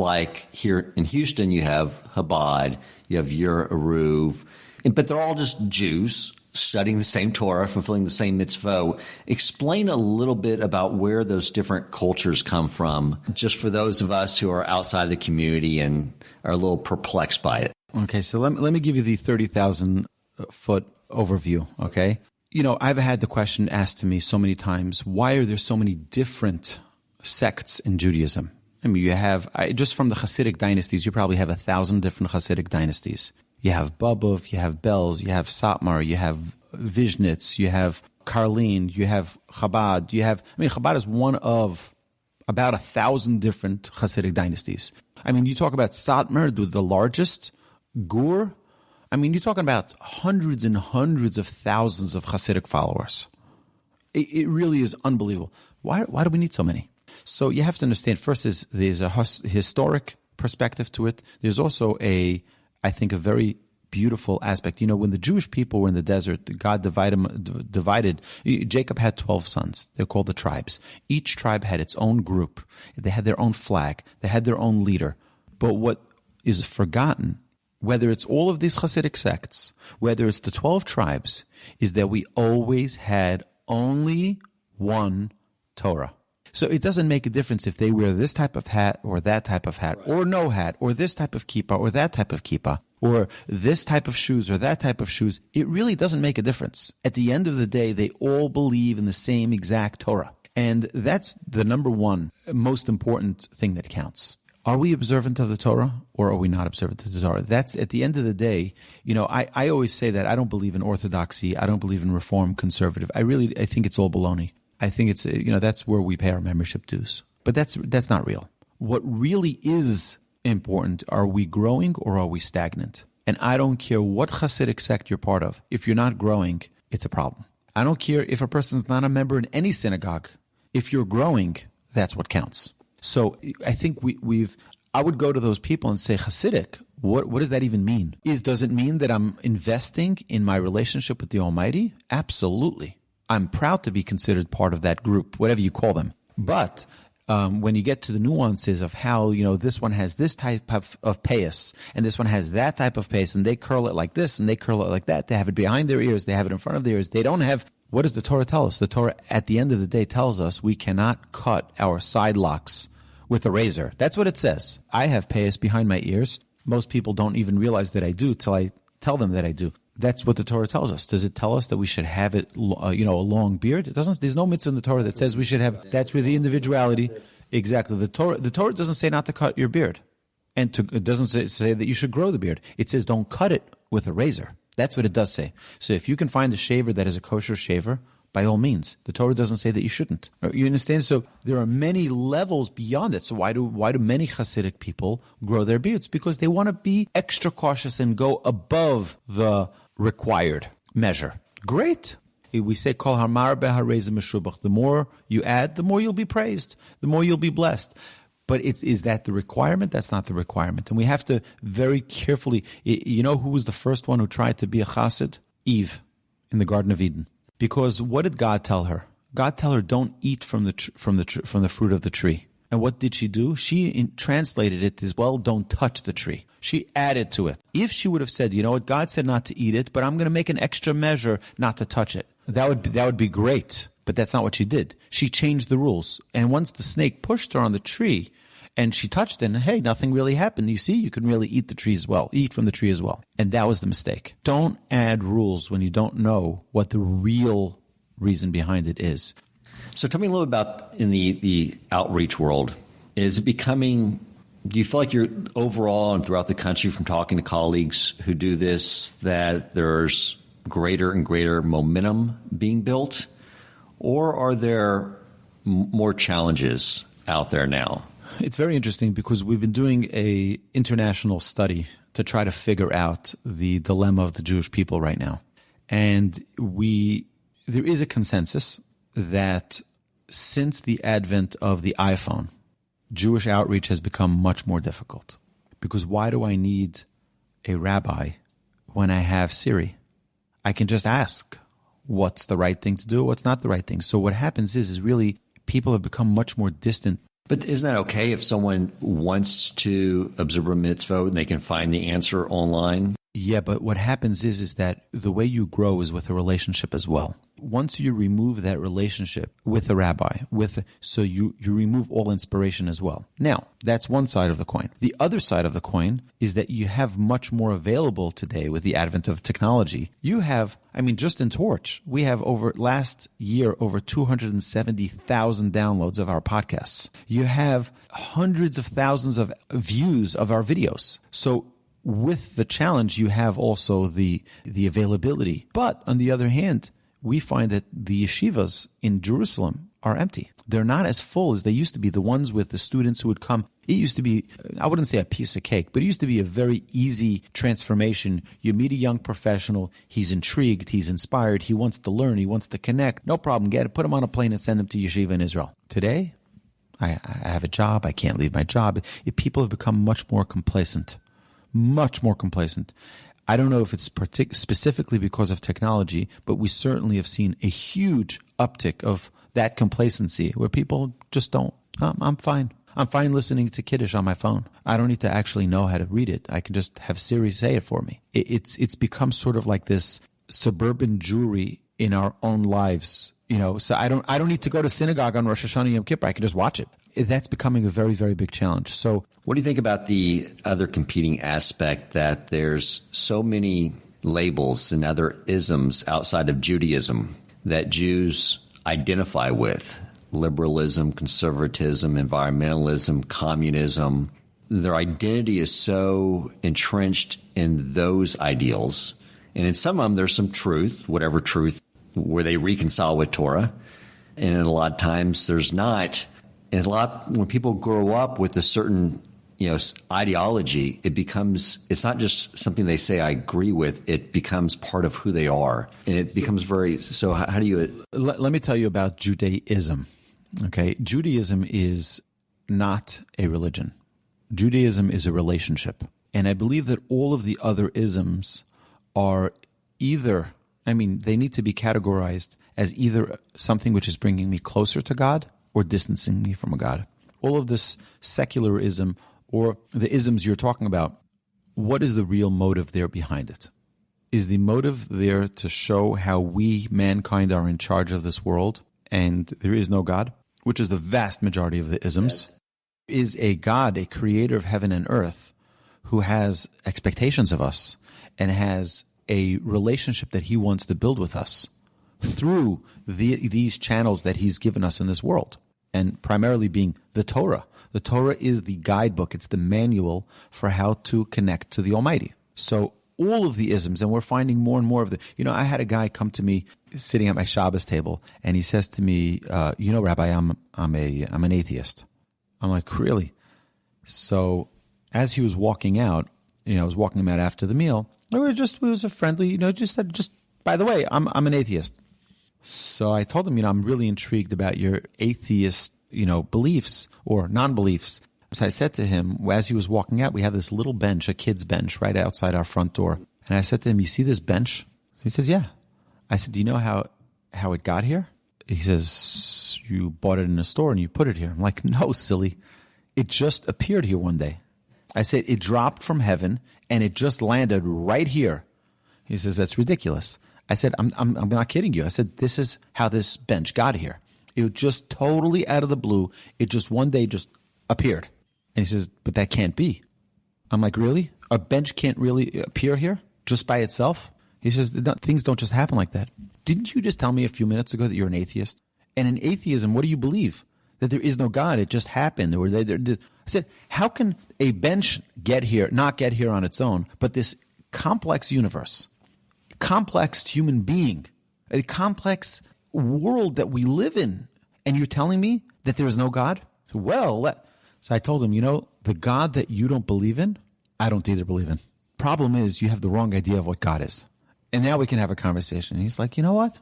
here in Houston, you have Chabad, you have Yer Aruv, but they're all just Jews studying the same Torah, fulfilling the same mitzvah. Explain a little bit about where those different cultures come from, just for those of us who are outside the community and are a little perplexed by it. Okay, so let me give you the 30,000-foot overview, okay? I've had the question asked to me so many times, why are there so many different sects in Judaism? I mean, you have, just from the Hasidic dynasties, you probably have 1,000 different Hasidic dynasties. You have Babov, you have Belz, you have Satmar, you have Vizhnitz, you have Karlin, you have Chabad, Chabad is one of about 1,000 different Hasidic dynasties. I mean, you talk about Satmar, the largest, Gur, you're talking about hundreds and hundreds of thousands of Hasidic followers. It really is unbelievable. Why do we need so many? So you have to understand, first there's a historic perspective to it. There's also a I think, a very beautiful aspect. When the Jewish people were in the desert, God divided. Jacob had 12 sons. They're called the tribes. Each tribe had its own group. They had their own flag. They had their own leader. But what is forgotten, whether it's all of these Hasidic sects, whether it's the 12 tribes, is that we always had only one Torah. So it doesn't make a difference if they wear this type of hat or that type of hat, or no hat, or this type of kippah or that type of kippah, or this type of shoes or that type of shoes. It really doesn't make a difference. At the end of the day, they all believe in the same exact Torah. And that's the number one most important thing that counts. Are we observant of the Torah, or are we not observant of the Torah? That's, at the end of the day, I always say that I don't believe in orthodoxy. I don't believe in reform, conservative. I think it's all baloney. I think it's, that's where we pay our membership dues. But that's not real. What really is important, are we growing or are we stagnant? And I don't care what Hasidic sect you're part of. If you're not growing, it's a problem. I don't care if a person's not a member in any synagogue. If you're growing, that's what counts. So I think I would go to those people and say, Hasidic, what does that even mean? Does it mean that I'm investing in my relationship with the Almighty? Absolutely. I'm proud to be considered part of that group, whatever you call them. But when you get to the nuances of how, this one has this type of payas, and this one has that type of payas, and they curl it like this, and they curl it like that, they have it behind their ears, they have it in front of their ears, they don't have... What does the Torah tell us? The Torah, at the end of the day, tells us we cannot cut our side locks with a razor. That's what it says. I have payas behind my ears. Most people don't even realize that I do till I tell them that I do. That's what the Torah tells us. Does it tell us that we should have it, a long beard? It doesn't. There's no mitzvah in the Torah that says we should have. That's where the individuality. Exactly. The Torah doesn't say not to cut your beard, and it doesn't say that you should grow the beard. It says don't cut it with a razor. That's what it does say. So if you can find a shaver that is a kosher shaver, by all means. The Torah doesn't say that you shouldn't. You understand? So there are many levels beyond it. So why do many Hasidic people grow their beards? Because they want to be extra cautious and go above the required measure. Great. We say, Kol hamar beharezim meshubach. The more you add, the more you'll be praised. The more you'll be blessed. But is that the requirement? That's not the requirement. And we have to very carefully... who was the first one who tried to be a chassid? Eve, in the Garden of Eden. Because what did God tell her? God tell her, don't eat from the fruit of the tree. And what did she do? She translated it as, well, don't touch the tree. She added to it. If she would have said, God said not to eat it, but I'm going to make an extra measure not to touch it. That would be great. But that's not what she did. She changed the rules. And once the snake pushed her on the tree and she touched it, and hey, nothing really happened. You see, you can really eat from the tree as well. And that was the mistake. Don't add rules when you don't know what the real reason behind it is. So tell me a little about in the outreach world. Is it becoming, do you feel like you're overall and throughout the country from talking to colleagues who do this, that there's greater and greater momentum being built? Or are there more challenges out there now? It's very interesting because we've been doing an international study to try to figure out the dilemma of the Jewish people right now. And there is a consensus that since the advent of the iPhone, Jewish outreach has become much more difficult. Because why do I need a rabbi when I have Siri? I can just ask what's the right thing to do, what's not the right thing. So what happens is really people have become much more distant. But isn't that okay if someone wants to observe a mitzvah and they can find the answer online? Yeah, but what happens is that the way you grow is with a relationship as well. Once you remove that relationship with the rabbi, so you remove all inspiration as well. Now, that's one side of the coin. The other side of the coin is that you have much more available today with the advent of technology. You have, just in Torch, we have last year over 270,000 downloads of our podcasts. You have hundreds of thousands of views of our videos. So with the challenge, you have also the availability. But on the other hand, we find that the yeshivas in Jerusalem are empty. They're not as full as they used to be. The ones with the students who would come, it used to be, I wouldn't say a piece of cake, but it used to be a very easy transformation. You meet a young professional, he's intrigued, he's inspired, he wants to learn, he wants to connect. No problem, put him on a plane and send him to yeshiva in Israel. Today, I have a job, I can't leave my job. People have become much more complacent, much more complacent. I don't know if it's specifically because of technology, but we certainly have seen a huge uptick of that complacency where people just don't, I'm fine. I'm fine listening to Kiddush on my phone. I don't need to actually know how to read it. I can just have Siri say it for me. It's become sort of like this suburban Jewry in our own lives, so I don't need to go to synagogue on Rosh Hashanah Yom Kippur. I can just watch it. That's becoming a very, very big challenge. So what do you think about the other competing aspect that there's so many labels and other isms outside of Judaism that Jews identify with? Liberalism, conservatism, environmentalism, communism. Their identity is so entrenched in those ideals. And in some of them, there's some truth, whatever truth, where they reconcile with Torah. And a lot of times there's not. And when people grow up with a certain, ideology, it's not just something they say I agree with, it becomes part of who they are. And it becomes so how do you... Let me tell you about Judaism. Okay. Judaism is not a religion. Judaism is a relationship. And I believe that all of the other isms are either, they need to be categorized as either something which is bringing me closer to God or distancing me from God. All of this secularism or the isms you're talking about, what is the real motive there behind it? Is the motive there to show how we, mankind, are in charge of this world and there is no God, which is the vast majority of the isms? Yes. Is a God, a creator of heaven and earth, who has expectations of us and has a relationship that he wants to build with us through these channels that he's given us in this world, and primarily being the Torah. The Torah is the guidebook. It's the manual for how to connect to the Almighty. So all of the isms, and we're finding more and more of the, I had a guy come to me sitting at my Shabbos table, and he says to me, Rabbi, I'm an atheist. I'm like, really? So as he was walking out, I was walking him out after the meal. It was a friendly, just said, by the way, I'm an atheist. So I told him, I'm really intrigued about your atheist, beliefs or non-beliefs. So I said to him, as he was walking out, we have this little bench, a kid's bench, right outside our front door. And I said to him, you see this bench? He says, yeah. I said, do you know how it got here? He says, you bought it in a store and you put it here. I'm like, no, silly. It just appeared here one day. I said, it dropped from heaven and it just landed right here. He says, that's ridiculous. I said, I'm not kidding you. I said, this is how this bench got here. It was just totally out of the blue. It just one day just appeared. And he says, but that can't be. I'm like, really? A bench can't really appear here just by itself? He says, things don't just happen like that. Didn't you just tell me a few minutes ago that you're an atheist? And in atheism, what do you believe? That there is no God. It just happened. I said, how can a bench not get here on its own, but this complex universe, complex human being, a complex world that we live in, and you're telling me that there is no God? So I told him, the God that you don't believe in, I don't either believe in. Problem is, you have the wrong idea of what God is. And now we can have a conversation. And he's like, you know what?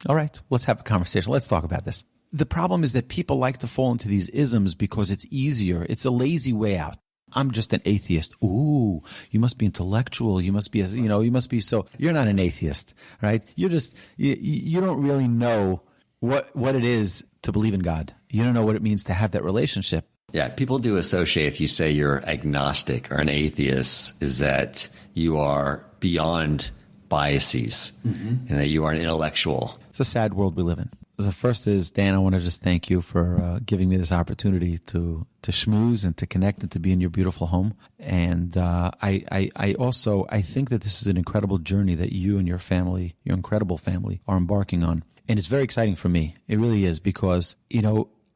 All right, let's have a conversation. Let's talk about this. The problem is that people like to fall into these isms because it's easier. It's a lazy way out. I'm just an atheist. Ooh, you must be intellectual. You must be, you must be so. You're not an atheist, right? You're just, you don't really know what it is to believe in God. You don't know what it means to have that relationship. Yeah, people do associate if you say you're agnostic or an atheist is that you are beyond biases and that you are an intellectual. It's a sad world we live in. The first is, Dan, I want to just thank you for giving me this opportunity to schmooze and to connect and to be in your beautiful home. And I also think that this is an incredible journey that you and your family, your incredible family, are embarking on. And it's very exciting for me. It really is because,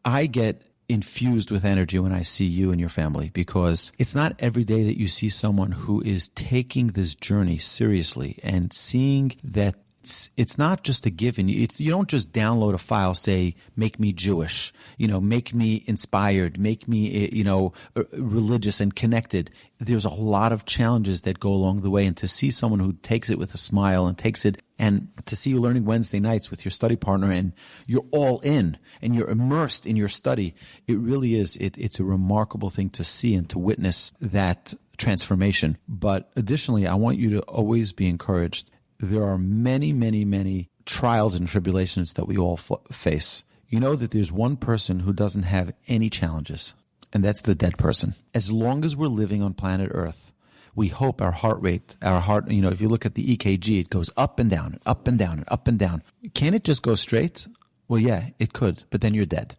I get infused with energy when I see you and your family, because it's not every day that you see someone who is taking this journey seriously and seeing that it's not just a given. You don't just download a file, say, make me Jewish, make me inspired, make me, religious and connected. There's a lot of challenges that go along the way. And to see someone who takes it with a smile and takes it, and to see you learning Wednesday nights with your study partner and you're all in and you're immersed in your study, it really is, it's a remarkable thing to see and to witness that transformation. But additionally, I want you to always be encouraged. There are many, many, many trials and tribulations that we all face. You know that there's one person who doesn't have any challenges, and that's the dead person. As long as we're living on planet Earth, we hope our heart, if you look at the EKG, it goes up and down and up and down and up and down. Can it just go straight? Well, yeah, it could, but then you're dead.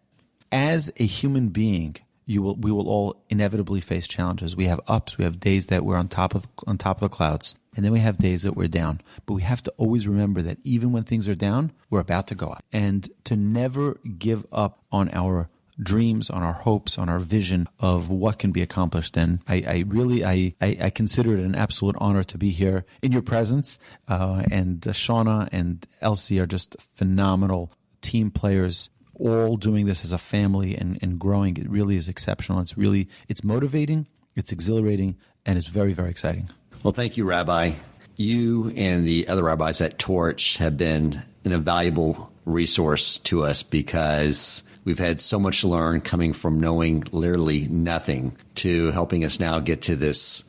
As a human being, we will all inevitably face challenges. We have ups, we have days that we're on top of the clouds, and then we have days that we're down. But we have to always remember that even when things are down, we're about to go up. And to never give up on our dreams, on our hopes, on our vision of what can be accomplished. And I consider it an absolute honor to be here in your presence. And Shauna and Elsie are just phenomenal team players, all doing this as a family and growing. It really is exceptional. It's motivating, it's exhilarating, and it's very, very exciting. Well, thank you, Rabbi. You and the other rabbis at Torch have been an invaluable resource to us because we've had so much to learn, coming from knowing literally nothing to helping us now get to this,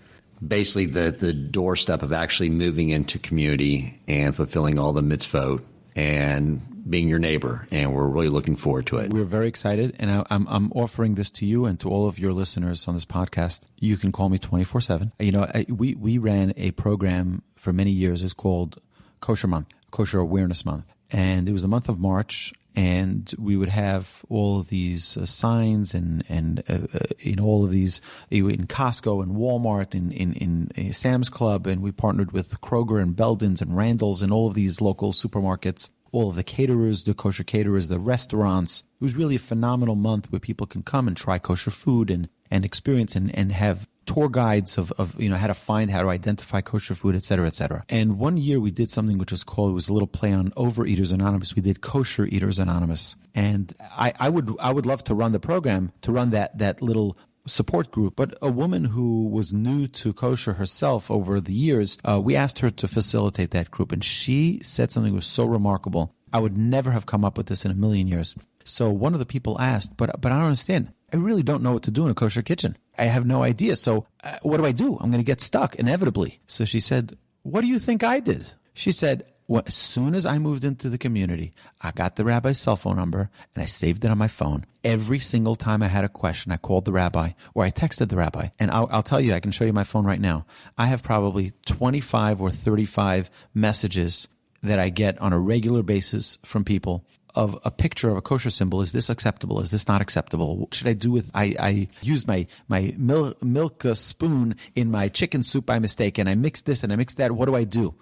basically the doorstep of actually moving into community and fulfilling all the mitzvot and being your neighbor. And we're really looking forward to it. We're very excited. And I'm offering this to you and to all of your listeners on this podcast. You can call me 24/7. We ran a program for many years. It's called Kosher Month, Kosher Awareness Month. And it was the month of March, and we would have all of these signs and all of these in Costco and Walmart, in Sam's Club, and we partnered with Kroger and Belden's and Randall's and all of these local supermarkets, all of the caterers, the kosher caterers, the restaurants. It was really a phenomenal month where people can come and try kosher food and experience and have tour guides of how to find, how to identify kosher food, et cetera, et cetera. And one year we did something which was called, it was a little play on Overeaters Anonymous. We did Kosher Eaters Anonymous. And I would love to run the program, to run that little support group. But a woman who was new to kosher herself over the years, we asked her to facilitate that group. And she said something that was so remarkable. I would never have come up with this in a million years. So one of the people asked, but I don't understand. I really don't know what to do in a kosher kitchen. I have no idea. So what do I do? I'm going to get stuck inevitably. So she said, what do you think I did? She said, well, as soon as I moved into the community, I got the rabbi's cell phone number and I saved it on my phone. Every single time I had a question, I called the rabbi or I texted the rabbi. And I'll tell you, I can show you my phone right now. I have probably 25 or 35 messages that I get on a regular basis from people of a picture of a kosher symbol. Is this acceptable? Is this not acceptable? What should I do with, I used my milk spoon in my chicken soup by mistake, and I mixed this and I mixed that. What do I do?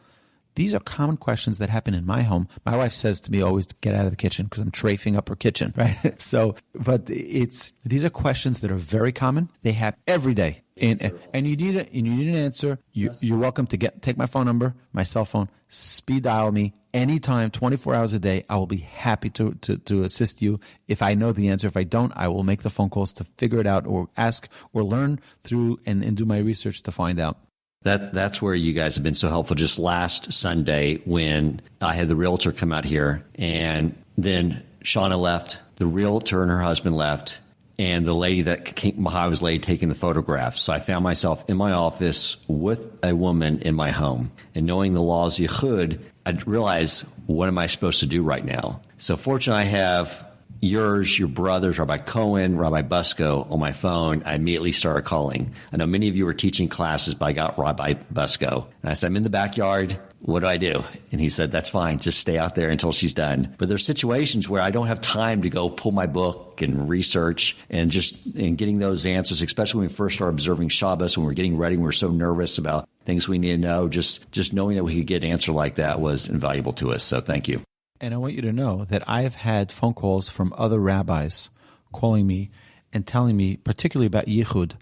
These are common questions that happen in my home. My wife says to me always, get out of the kitchen because I'm trafing up her kitchen, right? So, but these are questions that are very common. They happen every day. And you need an answer. You're welcome to take my phone number, my cell phone, speed dial me anytime, 24 hours a day. I will be happy to assist you. If I know the answer, if I don't, I will make the phone calls to figure it out or ask or learn through and do my research to find out. That's where you guys have been so helpful. Just last Sunday when I had the realtor come out here, and then Shauna left, the realtor and her husband left, and the lady that came behind was lady taking the photographs. So I found myself in my office with a woman in my home. And knowing the laws Yichud, I realized, what am I supposed to do right now? So fortunately, I have yours, your brothers, Rabbi Cohen, Rabbi Busco on my phone. I immediately started calling. I know many of you were teaching classes, but I got Rabbi Busco. And I said, I'm in the backyard. What do I do? And he said, that's fine. Just stay out there until she's done. But there's situations where I don't have time to go pull my book and research and getting those answers, especially when we first started observing Shabbos, when we're getting ready, we were so nervous about things we need to know. Just knowing that we could get an answer like that was invaluable to us. So thank you. And I want you to know that I've had phone calls from other rabbis calling me and telling me, particularly about yichud,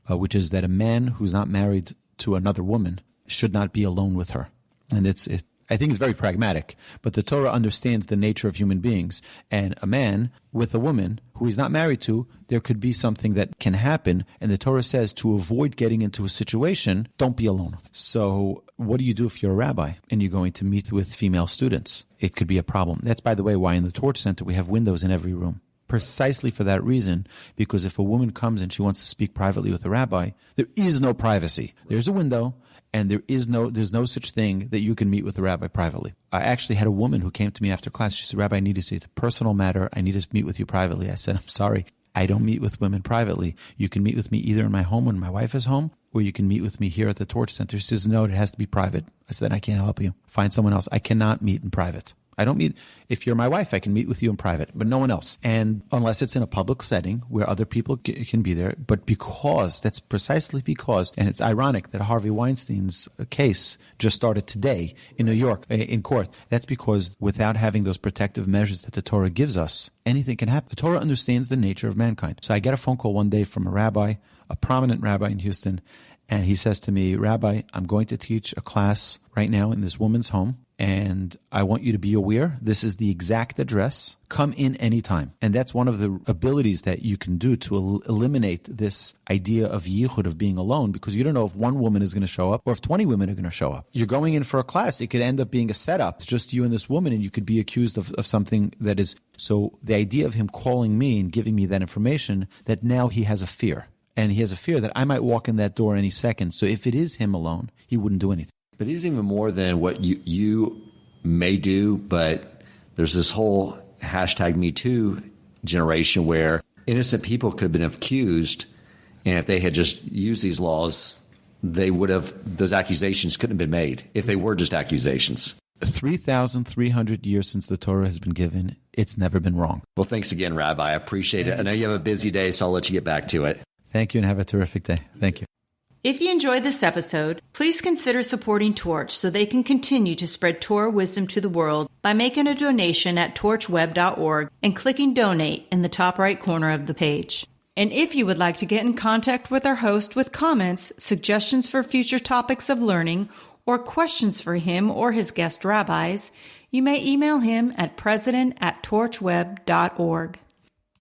which is that a man who's not married to another woman should not be alone with her. And I think it's very pragmatic, but the Torah understands the nature of human beings. And a man with a woman who he's not married to, there could be something that can happen. And the Torah says to avoid getting into a situation, don't be alone. So what do you do if you're a rabbi and you're going to meet with female students? It could be a problem. That's, by the way, why in the Torch Center we have windows in every room. Precisely for that reason, because if a woman comes and she wants to speak privately with a rabbi, there is no privacy. There's a window, and there's no such thing that you can meet with a rabbi privately. I actually had a woman who came to me after class. She said, Rabbi, I need to see it's a personal matter. I need to meet with you privately. I said, I'm sorry, I don't meet with women privately. You can meet with me either in my home when my wife is home, or you can meet with me here at the Torch Center. She says, no, it has to be private. I said, I can't help you. Find someone else. I cannot meet in private. I don't meet, if you're my wife, I can meet with you in private, but no one else. And unless it's in a public setting where other people can be there, but that's precisely because, and it's ironic that Harvey Weinstein's case just started today in New York in court. That's because without having those protective measures that the Torah gives us, anything can happen. The Torah understands the nature of mankind. So I get a phone call one day from a rabbi, a prominent rabbi in Houston, and he says to me, Rabbi, I'm going to teach a class right now in this woman's home, and I want you to be aware, this is the exact address. Come in anytime. And that's one of the abilities that you can do to eliminate this idea of yichud, of being alone, because you don't know if one woman is going to show up or if 20 women are going to show up. You're going in for a class. It could end up being a setup. It's just you and this woman, and you could be accused of something that is... So the idea of him calling me and giving me that information, that now he has a fear. And he has a fear that I might walk in that door any second. So if it is him alone, he wouldn't do anything. But it is even more than what you may do, but there's this whole hashtag Me Too generation where innocent people could have been accused, and if they had just used these laws, those accusations couldn't have been made if they were just accusations. 3,300 years since the Torah has been given, it's never been wrong. Well, thanks again, Rabbi. I appreciate it. I know you have a busy day, so I'll let you get back to it. Thank you, and have a terrific day. Thank you. If you enjoyed this episode, please consider supporting Torch so they can continue to spread Torah wisdom to the world by making a donation at torchweb.org and clicking Donate in the top right corner of the page. And if you would like to get in contact with our host with comments, suggestions for future topics of learning, or questions for him or his guest rabbis, you may email him at president@torchweb.org.